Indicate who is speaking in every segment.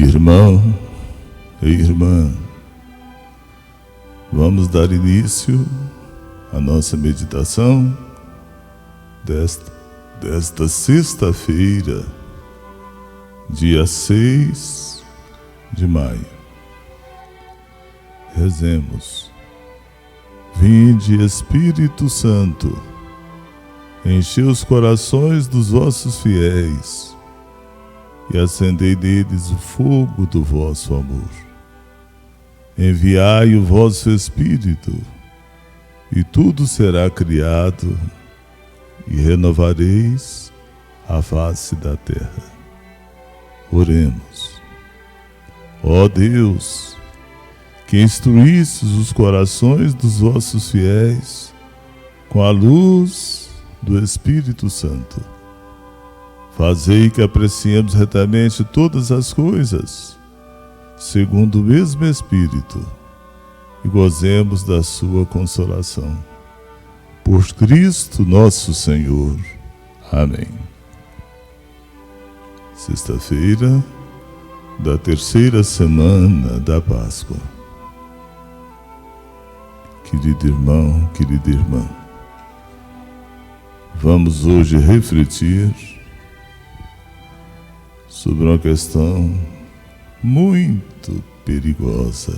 Speaker 1: Irmão e irmã, vamos dar início à nossa meditação desta sexta-feira, dia 6 de maio. Rezemos. Vinde, Espírito Santo, enchei os corações dos vossos fiéis e acendei neles o fogo do vosso amor. Enviai o vosso Espírito, e tudo será criado, e renovareis a face da terra. Oremos. Ó Deus, que instruístes os corações dos vossos fiéis com a luz do Espírito Santo, fazei que apreciemos retamente todas as coisas, segundo o mesmo Espírito, e gozemos da sua consolação. Por Cristo nosso Senhor. Amém. Sexta-feira da terceira semana da Páscoa. Querido irmão, querida irmã, vamos hoje refletir sobre uma questão muito perigosa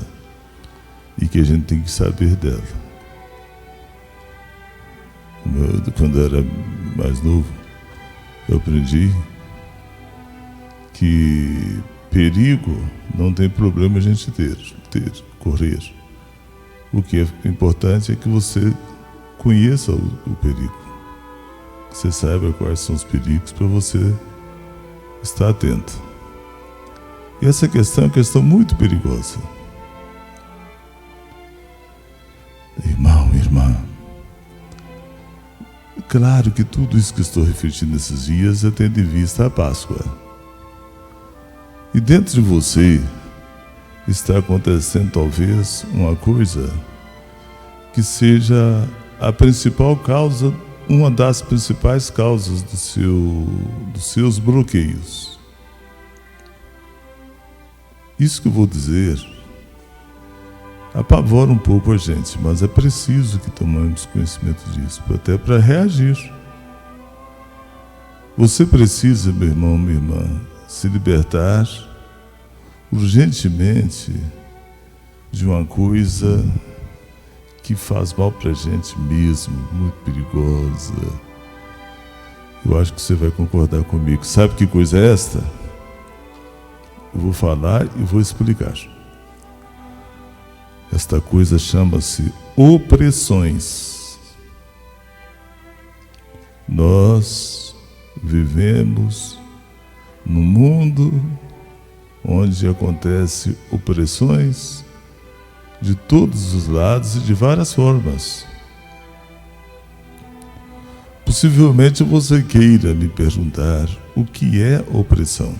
Speaker 1: e que a gente tem que saber dela. Quando eu era mais novo, eu aprendi que perigo não tem problema a gente correr. O que é importante é que você conheça o perigo, que você saiba quais são os perigos para você estar atento. E essa questão é uma questão muito perigosa. Irmão, irmã, claro que tudo isso que estou refletindo nesses dias é tendo em vista a Páscoa. E dentro de você está acontecendo talvez uma coisa que seja a principal causa, uma das principais causas dos seus bloqueios. Isso que eu vou dizer apavora um pouco a gente, mas é preciso que tomemos conhecimento disso, até para reagir. Você precisa, meu irmão, minha irmã, se libertar urgentemente de uma coisa que faz mal para a gente mesmo, muito perigosa. Eu acho que você vai concordar comigo. Sabe que coisa é esta? Eu vou falar e vou explicar. Esta coisa chama-se opressões. Nós vivemos num mundo onde acontecem opressões de todos os lados e de várias formas. Possivelmente você queira me perguntar o que é opressão.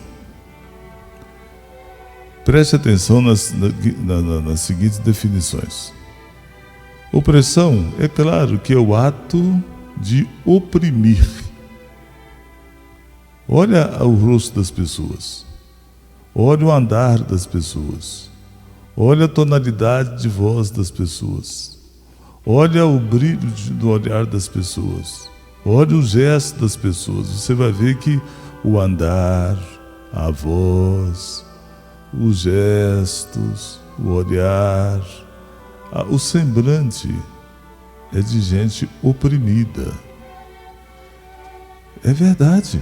Speaker 1: Preste atenção nas seguintes definições. Opressão, é claro que é o ato de oprimir. Olha o rosto das pessoas. Olha o andar das pessoas. Olha a tonalidade de voz das pessoas. Olha o brilho do olhar das pessoas. Olha o gesto das pessoas. Você vai ver que o andar, a voz, os gestos, o olhar, o semblante é de gente oprimida. É verdade.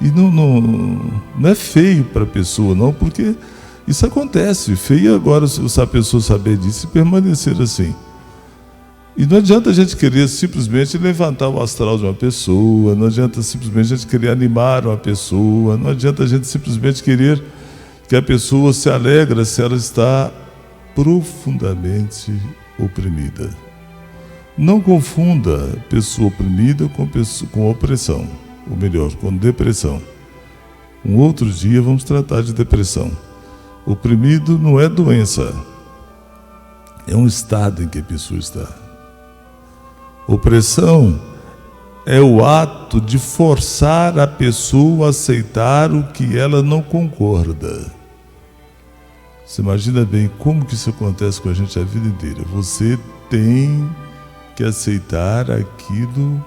Speaker 1: E não é feio para a pessoa, não, porque isso acontece. Feio agora se a pessoa saber disso e permanecer assim. E não adianta a gente querer simplesmente levantar o astral de uma pessoa, não adianta simplesmente a gente querer animar uma pessoa, não adianta a gente simplesmente querer que a pessoa se alegre se ela está profundamente oprimida. Não confunda pessoa oprimida com opressão, ou melhor, com depressão. Um outro dia vamos tratar de depressão. Oprimido não é doença, é um estado em que a pessoa está. Opressão é o ato de forçar a pessoa a aceitar o que ela não concorda. Você imagina bem como que isso acontece com a gente a vida inteira. Você tem que aceitar aquilo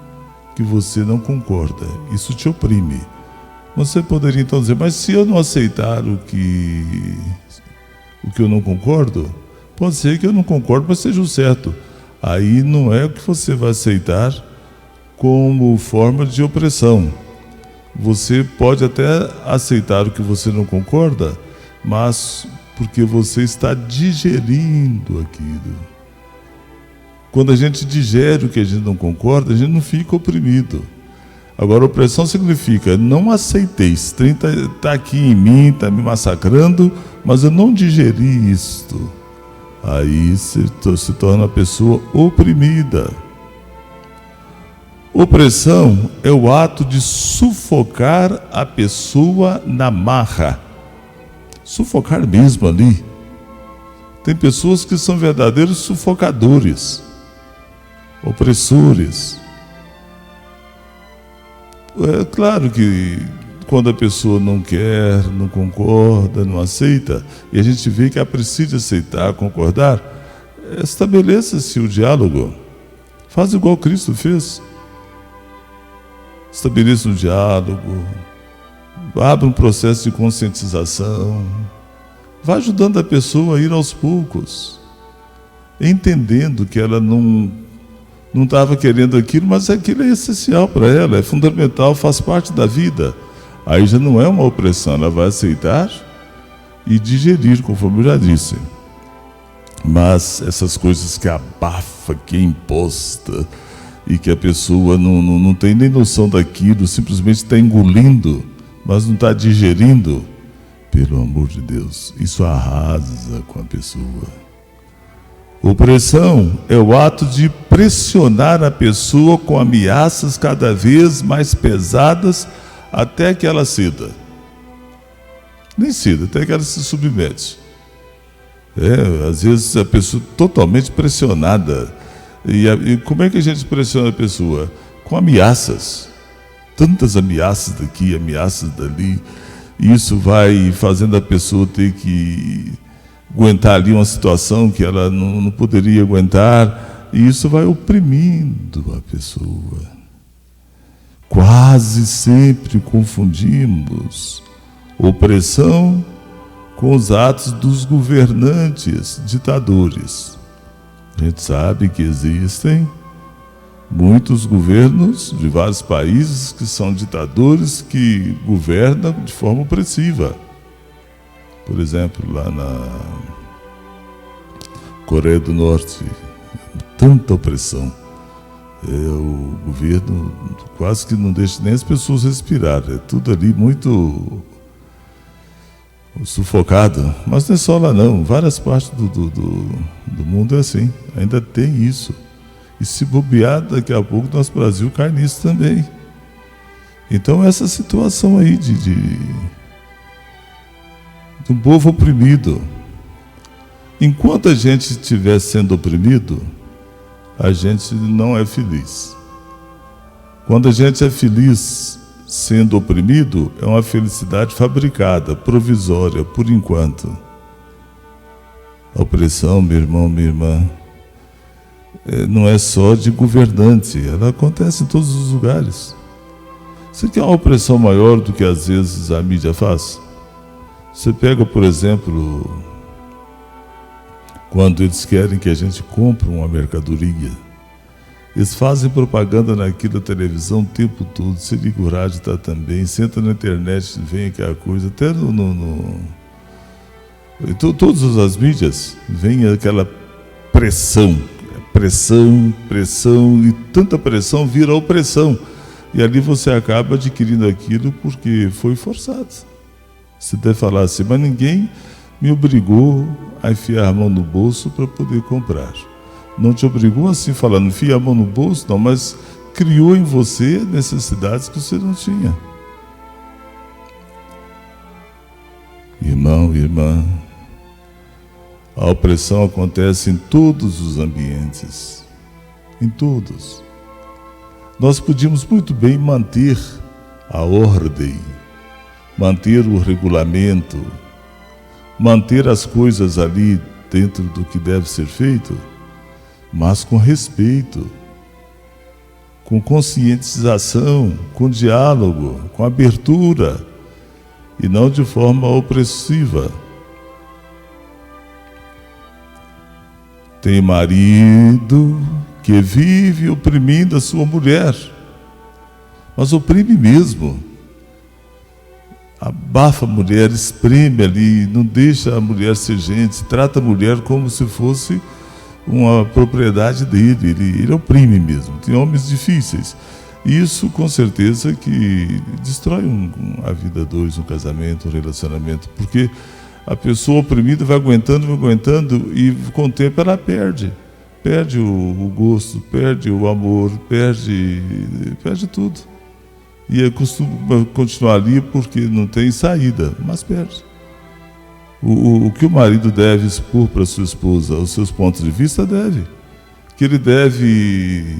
Speaker 1: que você não concorda. Isso te oprime. Você poderia então dizer, mas se eu não aceitar o que eu não concordo, pode ser que eu não concordo, mas seja o certo. Aí não é o que você vai aceitar como forma de opressão. Você pode até aceitar o que você não concorda, mas porque você está digerindo aquilo. Quando a gente digere o que a gente não concorda, a gente não fica oprimido. Agora, opressão significa, não aceitei, esse trem está aqui em mim, está me massacrando, mas eu não digeri isto. Aí se torna a pessoa oprimida. Opressão é o ato de sufocar a pessoa na marra. Sufocar mesmo ali. Tem pessoas que são verdadeiros sufocadores, opressores. É claro que quando a pessoa não quer, não concorda, não aceita, e a gente vê que ela precisa aceitar, concordar, estabeleça-se o diálogo. Faz igual Cristo fez. Estabeleça um diálogo, abre um processo de conscientização, vá ajudando a pessoa a ir aos poucos, entendendo que ela não estava querendo aquilo, mas aquilo é essencial para ela, é fundamental, faz parte da vida. Aí já não é uma opressão, ela vai aceitar e digerir, conforme eu já disse. Mas essas coisas que abafa, que é imposta, e que a pessoa não tem nem noção daquilo, simplesmente está engolindo, mas não está digerindo, pelo amor de Deus, isso arrasa com a pessoa. Opressão é o ato de pressionar a pessoa com ameaças cada vez mais pesadas até que ela ceda. Nem ceda, até que ela se submete. Às vezes a pessoa totalmente pressionada. E como é que a gente pressiona a pessoa? Com ameaças. Tantas ameaças daqui, ameaças dali. Isso vai fazendo a pessoa ter que aguentar ali uma situação que ela não poderia aguentar, e isso vai oprimindo a pessoa. Quase sempre confundimos opressão com os atos dos governantes, ditadores. A gente sabe que existem muitos governos de vários países que são ditadores que governam de forma opressiva. Por exemplo, lá na Coreia do Norte, tanta opressão. O governo quase que não deixa nem as pessoas respirar. É tudo ali muito sufocado. Mas não é só lá não. Várias partes do mundo é assim. Ainda tem isso. E se bobear, daqui a pouco nosso Brasil cai nisso também. Então essa situação aí de um povo oprimido. Enquanto a gente estiver sendo oprimido, a gente não é feliz. Quando a gente é feliz sendo oprimido, é uma felicidade fabricada, provisória, por enquanto. A opressão, meu irmão, minha irmã, não é só de governante, ela acontece em todos os lugares. Você quer uma opressão maior do que às vezes a mídia faz? Você pega, por exemplo, quando eles querem que a gente compre uma mercadoria, eles fazem propaganda naquilo, a televisão o tempo todo, se liga o rádio está também, senta na internet, vem aquela coisa, até todas as mídias, vem aquela pressão, e tanta pressão vira opressão, e ali você acaba adquirindo aquilo porque foi forçado. Você deve falar assim, mas ninguém me obrigou a enfiar a mão no bolso para poder comprar. Não te obrigou assim, falando, enfia a mão no bolso, não, mas criou em você necessidades que você não tinha. Irmão, irmã, a opressão acontece em todos os ambientes. Em todos. Nós podíamos muito bem manter a ordem, manter o regulamento, manter as coisas ali dentro do que deve ser feito, mas com respeito, com conscientização, com diálogo, com abertura, e não de forma opressiva. Tem marido que vive oprimindo a sua mulher, mas oprime mesmo. Abafa a mulher, espreme ali, não deixa a mulher ser gente, trata a mulher como se fosse uma propriedade dele, ele oprime mesmo. Tem homens difíceis. Isso com certeza que destrói a vida dois, um casamento, um relacionamento, porque a pessoa oprimida vai aguentando e com o tempo ela perde o gosto, perde o amor, perde tudo. E costuma continuar ali porque não tem saída, mas perde. O que o marido deve expor para sua esposa, os seus pontos de vista, deve. Que ele deve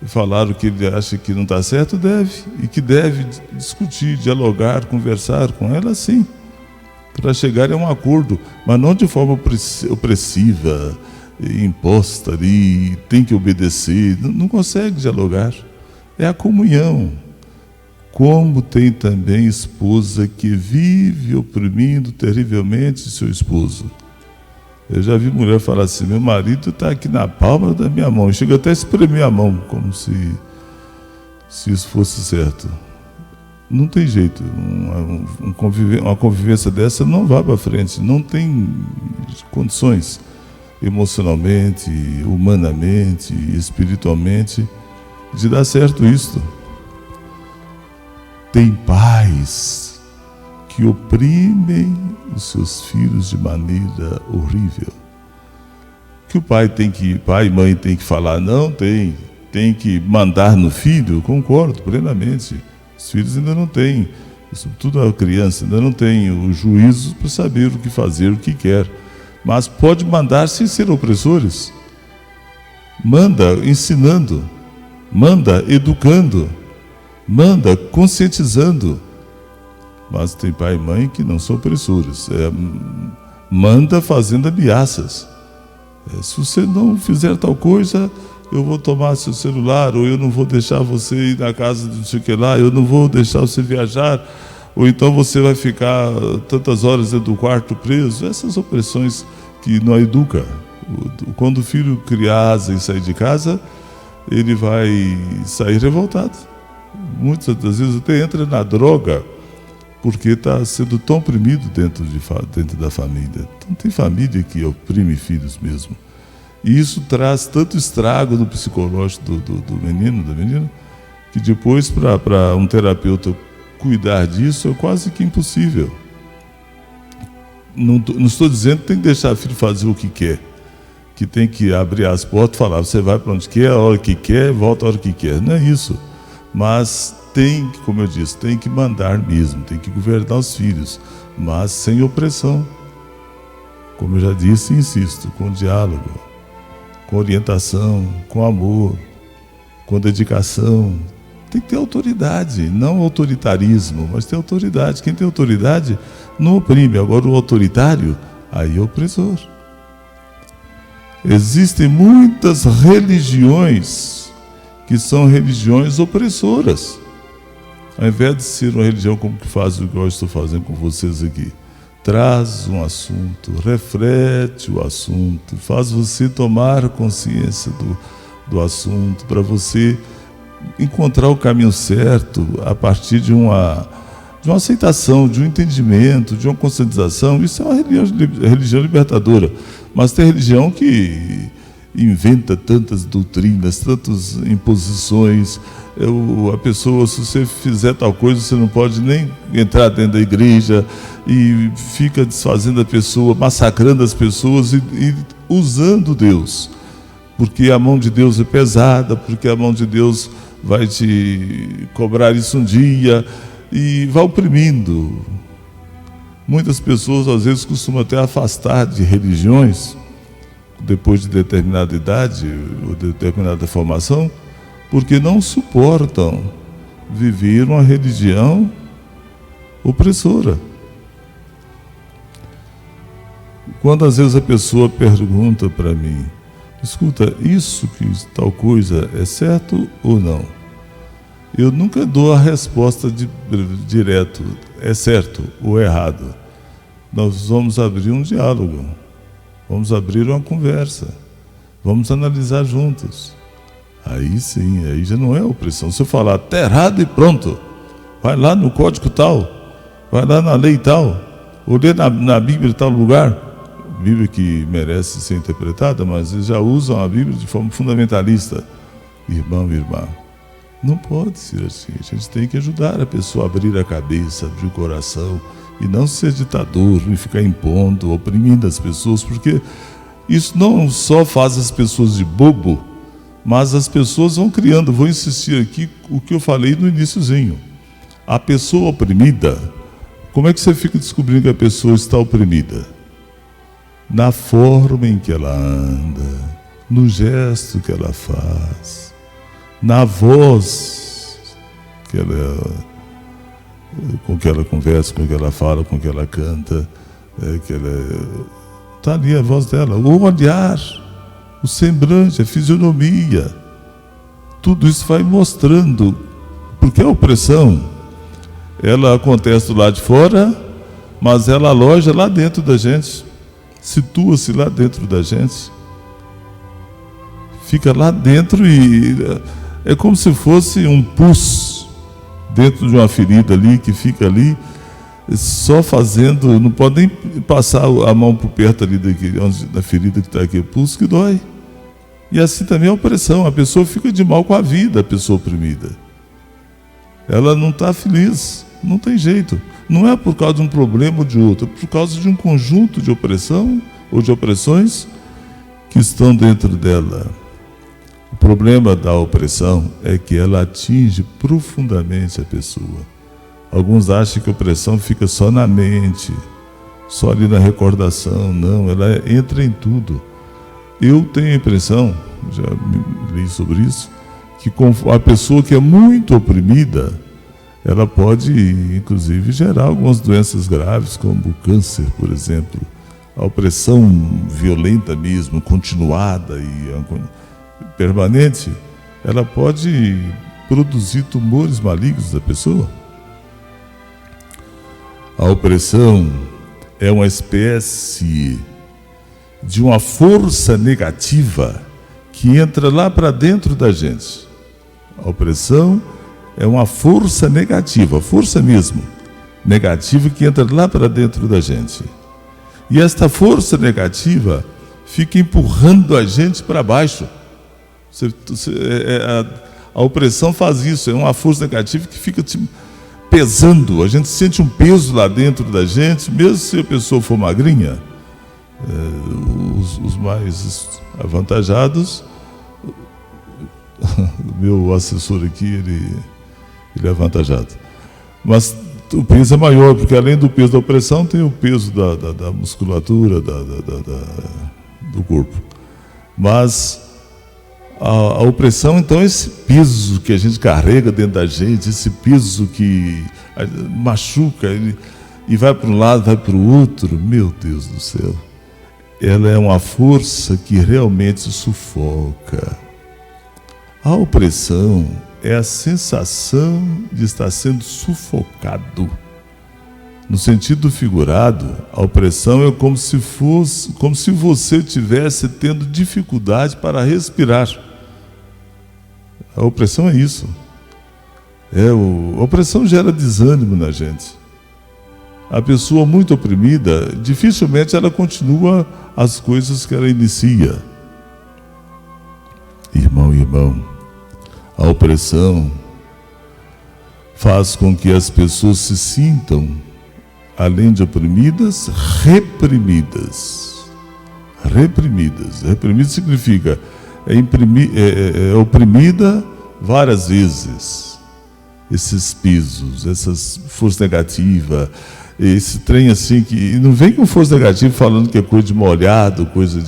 Speaker 1: falar o que ele acha que não está certo, deve. E que deve discutir, dialogar, conversar com ela, sim, para chegar a um acordo, mas não de forma opressiva, imposta ali, tem que obedecer, não consegue dialogar. É a comunhão. Como tem também esposa que vive oprimindo terrivelmente seu esposo. Eu já vi mulher falar assim: meu marido está aqui na palma da minha mão. Chega até a espremer a mão, como se isso fosse certo. Não tem jeito. Uma convivência dessa não vai para frente. Não tem condições emocionalmente, humanamente, espiritualmente, de dar certo isso. Tem pais que oprimem os seus filhos de maneira horrível. Que pai e mãe tem que falar, não tem que mandar no filho, concordo plenamente. Os filhos ainda não têm, sobretudo a criança, ainda não tem o juízo para saber o que fazer, o que quer. Mas pode mandar sem ser opressores. Manda ensinando, manda educando, manda conscientizando. Mas tem pai e mãe que não são opressores. Manda fazendo ameaças. Se você não fizer tal coisa, eu vou tomar seu celular, ou eu não vou deixar você ir na casa de não sei o que lá, eu não vou deixar você viajar, ou então você vai ficar tantas horas dentro do quarto preso. Essas opressões que não educa. Quando o filho criar asa e sair de casa, ele vai sair revoltado. Muitas das vezes até entra na droga, porque está sendo tão oprimido dentro da família. Então tem família que oprime filhos mesmo. E isso traz tanto estrago no psicológico do menino, da menina, que depois para um terapeuta cuidar disso é quase que impossível. Não estou dizendo que tem que deixar o filho fazer o que quer, que tem que abrir as portas e falar, você vai para onde quer, a hora que quer, volta a hora que quer. Não é isso. Mas tem que, como eu disse, tem que mandar mesmo, tem que governar os filhos, mas sem opressão. Como eu já disse e insisto, com diálogo, com orientação, com amor, com dedicação. Tem que ter autoridade, não autoritarismo, mas ter autoridade. Quem tem autoridade não oprime. Agora o autoritário, aí é opressor. Existem muitas religiões que são religiões opressoras. Ao invés de ser uma religião como que faz o que eu estou fazendo com vocês aqui, traz um assunto, reflete o assunto, faz você tomar consciência do assunto, para você encontrar o caminho certo a partir de uma aceitação, de um entendimento, de uma conscientização. Isso é uma religião libertadora. Mas tem religião que inventa tantas doutrinas, tantas imposições. A pessoa, se você fizer tal coisa, você não pode nem entrar dentro da igreja, e fica desfazendo a pessoa, massacrando as pessoas e usando Deus, porque a mão de Deus é pesada, porque a mão de Deus vai te cobrar isso um dia, e vai oprimindo. Muitas pessoas às vezes costumam até afastar de religiões depois de determinada idade ou determinada formação, porque não suportam viver uma religião opressora. Quando às vezes a pessoa pergunta para mim: escuta, isso que tal coisa é certo ou não? Eu nunca dou a resposta direto, é certo ou errado. Nós vamos abrir um diálogo, vamos abrir uma conversa, vamos analisar juntos. Aí sim, aí já não é opressão. Se eu falar, está errado e pronto, vai lá no código tal, vai lá na lei tal, ou lê na Bíblia tal lugar, Bíblia que merece ser interpretada, mas eles já usam a Bíblia de forma fundamentalista. Irmão e irmã, não pode ser assim. A gente tem que ajudar a pessoa a abrir a cabeça, abrir o coração, e não ser ditador, e ficar impondo, oprimindo as pessoas, porque isso não só faz as pessoas de bobo, mas as pessoas vão criando. Vou insistir aqui o que eu falei no iniciozinho. A pessoa oprimida, como é que você fica descobrindo que a pessoa está oprimida? Na forma em que ela anda, no gesto que ela faz, na voz que com que ela conversa, com que ela fala, com que ela canta, está ali a voz dela, o olhar, o semblante, a fisionomia, tudo isso vai mostrando, porque a opressão, ela acontece do lado de fora, mas ela aloja lá dentro da gente, situa-se lá dentro da gente, fica lá dentro e é como se fosse um pus dentro de uma ferida ali, que fica ali só fazendo, não pode nem passar a mão por perto ali da ferida que está aqui, o pulso que dói. E assim também a opressão, a pessoa fica de mal com a vida, a pessoa oprimida. Ela não está feliz, não tem jeito. Não é por causa de um problema ou de outro, é por causa de um conjunto de opressão ou de opressões que estão dentro dela. O problema da opressão é que ela atinge profundamente a pessoa. Alguns acham que a opressão fica só na mente, só ali na recordação. Não, ela entra em tudo. Eu tenho a impressão, já li sobre isso, que a pessoa que é muito oprimida, ela pode, inclusive, gerar algumas doenças graves, como o câncer, por exemplo. A opressão violenta mesmo, continuada e permanente, ela pode produzir tumores malignos da pessoa. A opressão é uma espécie de uma força negativa que entra lá para dentro da gente. A opressão é uma força negativa, força mesmo, negativa que entra lá para dentro da gente. E esta força negativa fica empurrando a gente para baixo. A opressão faz isso, é uma força negativa que fica pesando. A gente sente um peso lá dentro da gente, mesmo se a pessoa for magrinha. Os mais avantajados, o meu assessor aqui, ele é avantajado. Mas o peso é maior, porque além do peso da opressão, tem o peso da musculatura, do corpo. Mas a opressão, então, é esse peso que a gente carrega dentro da gente, esse peso que machuca e vai para um lado, vai para o outro. Meu Deus do céu. Ela é uma força que realmente sufoca. A opressão é a sensação de estar sendo sufocado. No sentido figurado, a opressão é como se você estivesse tendo dificuldade para respirar. A opressão é isso. A opressão gera desânimo na gente. A pessoa muito oprimida, dificilmente ela continua as coisas que ela inicia. Irmão e irmão, a opressão faz com que as pessoas se sintam, além de oprimidas, reprimidas. Reprimidas. Reprimidas significa oprimida várias vezes. Esses pisos, essas forças negativas, esse trem assim, que não vem com força negativa falando que é coisa de molhado, coisa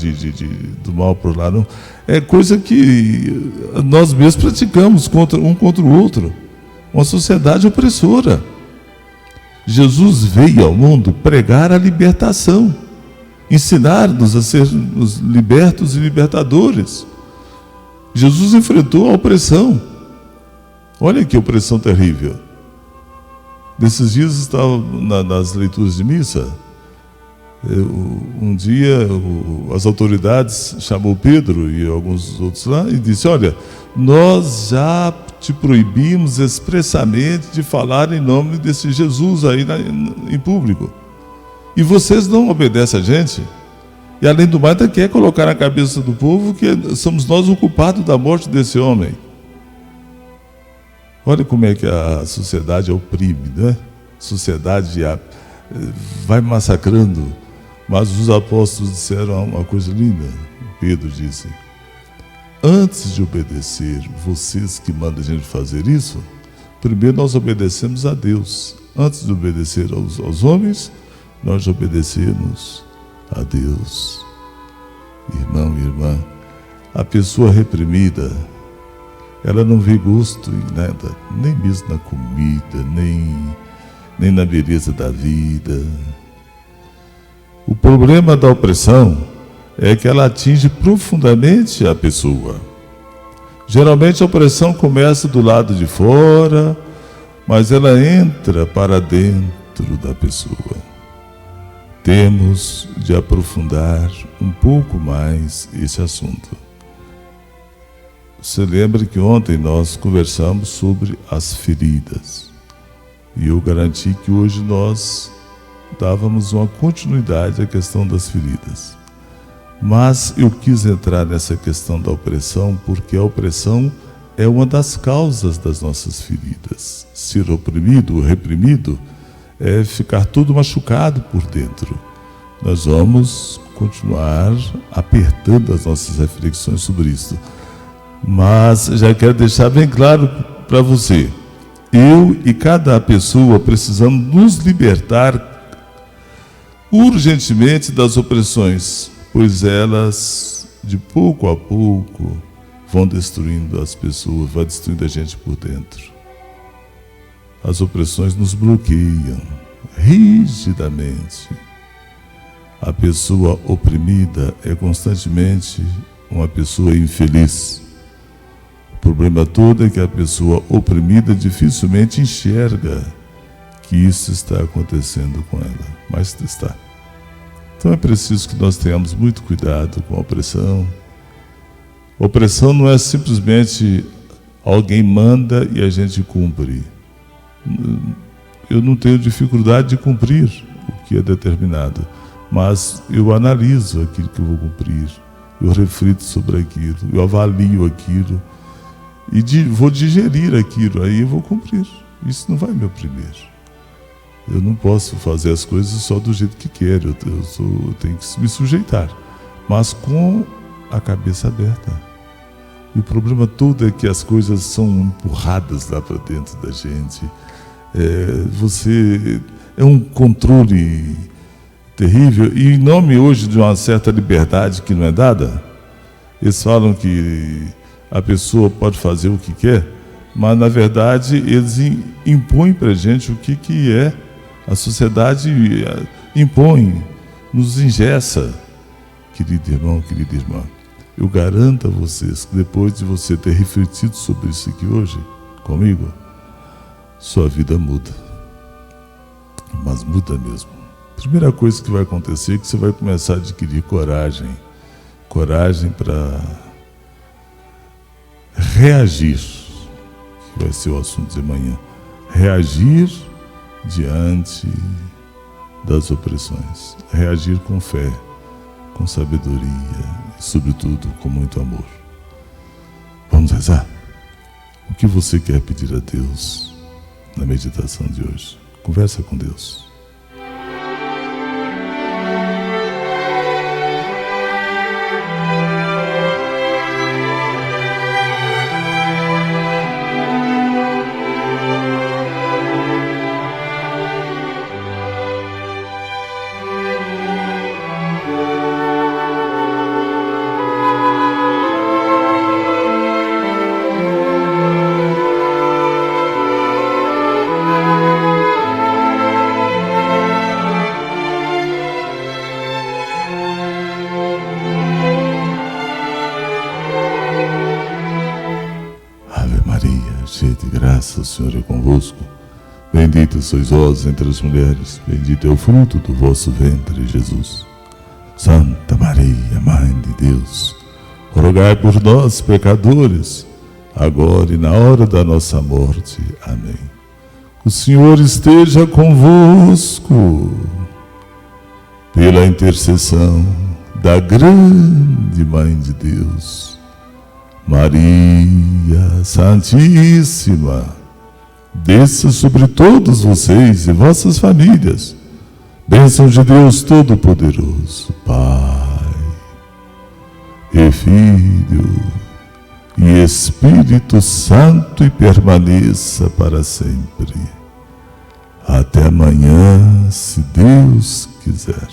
Speaker 1: do mal por lá, não. É coisa que nós mesmos praticamos um contra o outro. Uma sociedade opressora. Jesus veio ao mundo pregar a libertação, ensinar-nos a sermos libertos e libertadores. Jesus enfrentou a opressão. Olha que opressão terrível. Nesses dias estava nas leituras de missa. Um dia as autoridades chamou Pedro e alguns outros lá e disse: olha, nós já te proibimos expressamente de falar em nome desse Jesus aí em público. E vocês não obedecem a gente. E além do mais, ainda quer colocar na cabeça do povo que somos nós o culpado da morte desse homem. Olha como é que a sociedade oprime, né? A sociedade vai massacrando. Mas os apóstolos disseram uma coisa linda. Pedro disse: antes de obedecer, vocês que mandam a gente fazer isso, primeiro nós obedecemos a Deus. Antes de obedecer aos homens, nós obedecemos a Deus. Irmão e irmã, a pessoa reprimida, ela não vê gosto em nada, nem mesmo na comida, nem na beleza da vida. O problema da opressão é que ela atinge profundamente a pessoa. Geralmente a opressão começa do lado de fora, mas ela entra para dentro da pessoa. Temos de aprofundar um pouco mais esse assunto. Você lembra que ontem nós conversamos sobre as feridas. E eu garanti que hoje nós dávamos uma continuidade à questão das feridas. Mas eu quis entrar nessa questão da opressão porque a opressão é uma das causas das nossas feridas. Ser oprimido ou reprimido é ficar todo machucado por dentro. Nós vamos continuar apertando as nossas reflexões sobre isso. Mas já quero deixar bem claro para você, eu e cada pessoa precisamos nos libertar urgentemente das opressões, pois elas, de pouco a pouco, vão destruindo as pessoas, vão destruindo a gente por dentro. As opressões nos bloqueiam rigidamente. A pessoa oprimida é constantemente uma pessoa infeliz. O problema todo é que a pessoa oprimida dificilmente enxerga que isso está acontecendo com ela, mas está. Então é preciso que nós tenhamos muito cuidado com a opressão. Opressão não é simplesmente alguém manda e a gente cumpre. Eu não tenho dificuldade de cumprir o que é determinado, mas eu analiso aquilo que eu vou cumprir, eu reflito sobre aquilo, eu avalio aquilo e vou digerir aquilo, aí eu vou cumprir. Isso não vai me oprimir. Eu não posso fazer as coisas só do jeito que quero, eu tenho que me sujeitar, mas com a cabeça aberta. E o problema todo é que as coisas são empurradas lá para dentro da gente. É um controle terrível, e em nome hoje de uma certa liberdade que não é dada, eles falam que a pessoa pode fazer o que quer, mas na verdade eles impõem para a gente o que é. A sociedade impõe, nos engessa. Querido irmão, querida irmã, eu garanto a vocês que depois de você ter refletido sobre isso aqui hoje, comigo, sua vida muda. Mas muda mesmo. Primeira coisa que vai acontecer é que você vai começar a adquirir coragem. Coragem para reagir, que vai ser o assunto de amanhã. Reagir diante das opressões. Reagir com fé, com sabedoria e, sobretudo, com muito amor. Vamos rezar? O que você quer pedir a Deus na meditação de hoje? Conversa com Deus. cheia de graça, o Senhor é convosco. Bendita sois vós entre as mulheres, bendito é o fruto do vosso ventre, Jesus. Santa Maria, Mãe de Deus, rogai por nós, pecadores, agora e na hora da nossa morte. Amém. O Senhor esteja convosco. Pela intercessão da grande Mãe de Deus, Maria Santíssima, desça sobre todos vocês e vossas famílias bênção de Deus Todo-Poderoso, Pai e Filho e Espírito Santo, e permaneça para sempre. Até amanhã, se Deus quiser.